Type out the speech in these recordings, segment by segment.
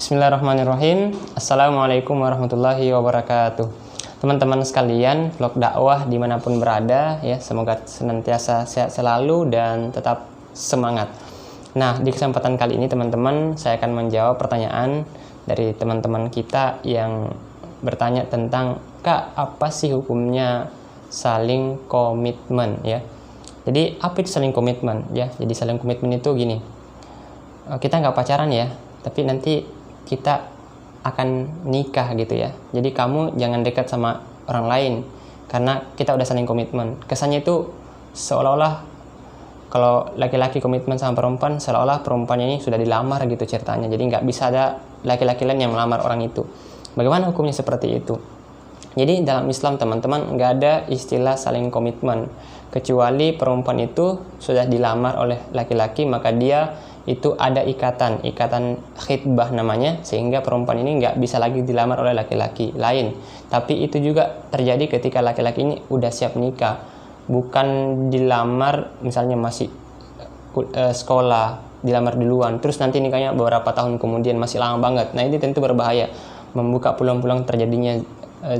Bismillahirrahmanirrahim. Assalamualaikum warahmatullahi wabarakatuh. Teman-teman sekalian, vlog dakwah dimanapun berada, ya semoga senantiasa sehat selalu dan tetap semangat. Nah, di kesempatan kali ini teman-teman, saya akan menjawab pertanyaan dari teman-teman kita yang bertanya tentang, Kak, apa sih hukumnya saling komitmen, ya? Jadi apa itu saling komitmen, ya? Jadi saling komitmen itu gini, kita nggak pacaran ya, tapi nanti kita akan nikah gitu ya. Jadi kamu jangan dekat sama orang lain karena kita udah saling komitmen. Kesannya itu seolah-olah kalau laki-laki komitmen sama perempuan, seolah-olah perempuan ini sudah dilamar gitu ceritanya. Jadi nggak bisa ada laki-laki lain yang melamar orang itu. Bagaimana hukumnya seperti itu? Jadi dalam Islam teman-teman nggak ada istilah saling komitmen, kecuali perempuan itu sudah dilamar oleh laki-laki, maka dia itu ada ikatan khitbah namanya, sehingga perempuan ini nggak bisa lagi dilamar oleh laki-laki lain. Tapi itu juga terjadi ketika laki-laki ini udah siap nikah, bukan dilamar misalnya masih sekolah, dilamar duluan, terus nanti nikahnya beberapa tahun kemudian, masih lama banget. Nah ini tentu berbahaya, membuka peluang-peluang terjadinya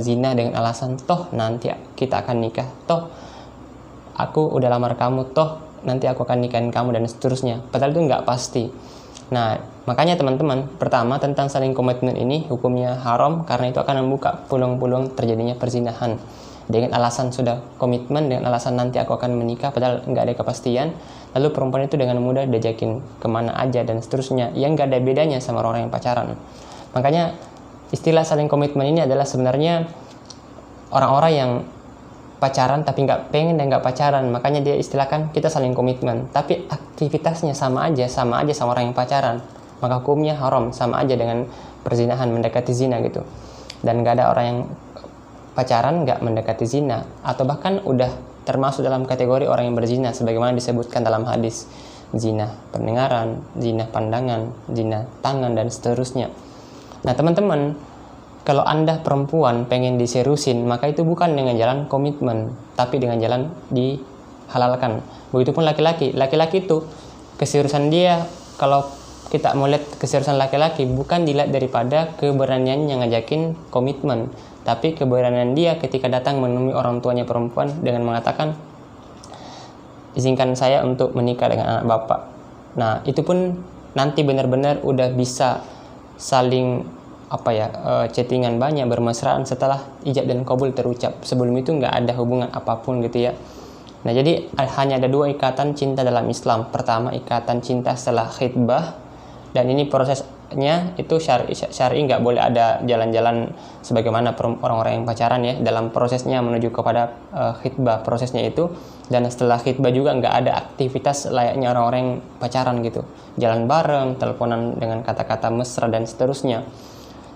zina dengan alasan toh nanti kita akan nikah, toh aku udah lamar kamu, toh nanti aku akan nikahin kamu dan seterusnya. Padahal itu nggak pasti. Nah, makanya teman-teman, pertama tentang saling komitmen ini hukumnya haram karena itu akan membuka peluang-peluang terjadinya perzinahan. Dengan alasan sudah komitmen, dengan alasan nanti aku akan menikah, padahal nggak ada kepastian. Lalu perempuan itu dengan mudah diajakin kemana aja dan seterusnya, yang nggak ada bedanya sama orang yang pacaran. Makanya istilah saling komitmen ini adalah sebenarnya orang-orang yang pacaran tapi nggak pengen dan nggak pacaran, makanya dia istilahkan kita saling komitmen, tapi aktivitasnya sama aja sama orang yang pacaran, maka hukumnya haram, sama aja dengan perzinahan, mendekati zina gitu. Dan nggak ada orang yang pacaran nggak mendekati zina, atau bahkan udah termasuk dalam kategori orang yang berzina sebagaimana disebutkan dalam hadis, zina pendengaran, zina pandangan, zina tangan dan seterusnya. Nah teman-teman, kalau Anda perempuan pengen diseriusin, maka itu bukan dengan jalan komitmen, tapi dengan jalan dihalalkan. Begitupun laki-laki. Laki-laki itu keseriusan dia, kalau kita mau lihat keseriusan laki-laki, bukan dilihat daripada keberaniannya yang ngajakin komitmen, tapi keberanian dia ketika datang menemui orang tuanya perempuan dengan mengatakan, izinkan saya untuk menikah dengan anak bapak. Nah itu pun nanti benar-benar udah bisa saling chattingan banyak, bermesraan setelah ijab dan qabul terucap. Sebelum itu nggak ada hubungan apapun gitu ya. Nah jadi hanya ada dua ikatan cinta dalam Islam. Pertama ikatan cinta setelah khitbah, dan ini prosesnya itu syar'i, nggak boleh ada jalan-jalan sebagaimana orang-orang yang pacaran ya, dalam prosesnya menuju kepada khitbah, prosesnya itu. Dan setelah khitbah juga nggak ada aktivitas layaknya orang-orang yang pacaran gitu, jalan bareng, teleponan dengan kata-kata mesra dan seterusnya.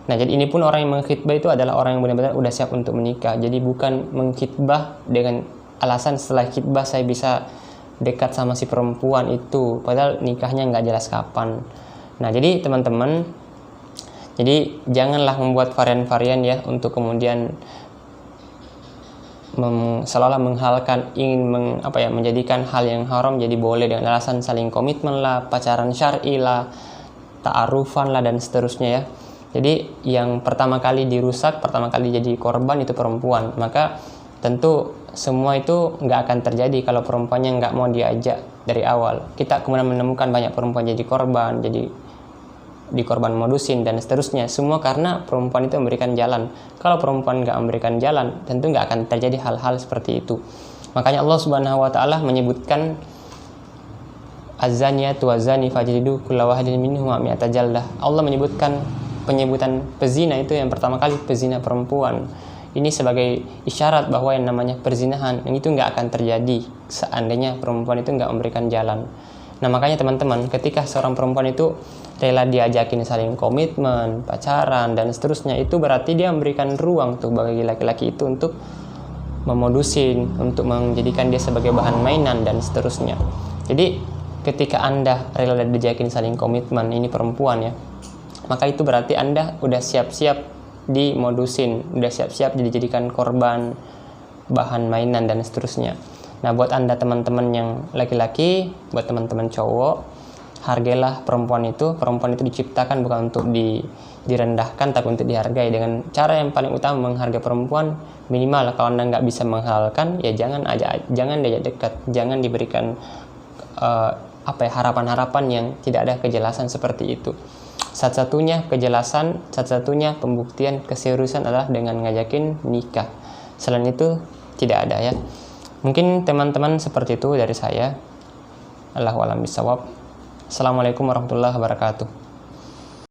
Nah, jadi ini pun orang yang mengkhitbah itu adalah orang yang benar-benar udah siap untuk menikah. Jadi bukan mengkhitbah dengan alasan setelah khitbah saya bisa dekat sama si perempuan itu, padahal nikahnya nggak jelas kapan. Nah, jadi teman-teman, jadi janganlah membuat varian-varian ya untuk kemudian seolah-olah menghalalkan, ingin menjadikan hal yang haram jadi boleh dengan alasan saling komitmen lah, pacaran syar'i lah, ta'arufan lah dan seterusnya ya. Jadi yang pertama kali dirusak, pertama kali jadi korban itu perempuan. Maka tentu semua itu nggak akan terjadi kalau perempuannya nggak mau diajak dari awal. Kita kemudian menemukan banyak perempuan jadi korban, jadi dikorban modusin dan seterusnya. Semua karena perempuan itu memberikan jalan. Kalau perempuan nggak memberikan jalan, tentu nggak akan terjadi hal-hal seperti itu. Makanya Allah Subhanahu Wa Taala menyebutkan az-zaniyatu waz-zani fajlidu kulla wahidin minhuma mi'ata jaldah. Allah menyebutkan penyebutan pezina itu yang pertama kali pezina perempuan. Ini sebagai isyarat bahwa yang namanya perzinahan yang itu nggak akan terjadi seandainya perempuan itu nggak memberikan jalan. Nah makanya teman-teman, ketika seorang perempuan itu rela diajakin saling komitmen, pacaran dan seterusnya, itu berarti dia memberikan ruang tuh bagi laki-laki itu untuk memodusin, untuk menjadikan dia sebagai bahan mainan dan seterusnya. Jadi ketika Anda rela diajakin saling komitmen, ini perempuan ya, maka itu berarti Anda udah siap-siap dimodusin, udah siap-siap dijadikan korban, bahan mainan dan seterusnya. Nah buat Anda teman-teman yang laki-laki, buat teman-teman cowok, hargailah perempuan itu diciptakan bukan untuk direndahkan tapi untuk dihargai. Dengan cara yang paling utama menghargai perempuan, minimal kalau Anda nggak bisa menghalalkan, ya jangan diajak dekat, jangan diberikan harapan-harapan yang tidak ada kejelasan seperti itu. Satu-satunya kejelasan, satu-satunya pembuktian keseriusan adalah dengan ngajakin nikah. Selain itu tidak ada ya. Mungkin teman-teman seperti itu dari saya. Allahu a'lam bishawab. Assalamualaikum warahmatullahi wabarakatuh.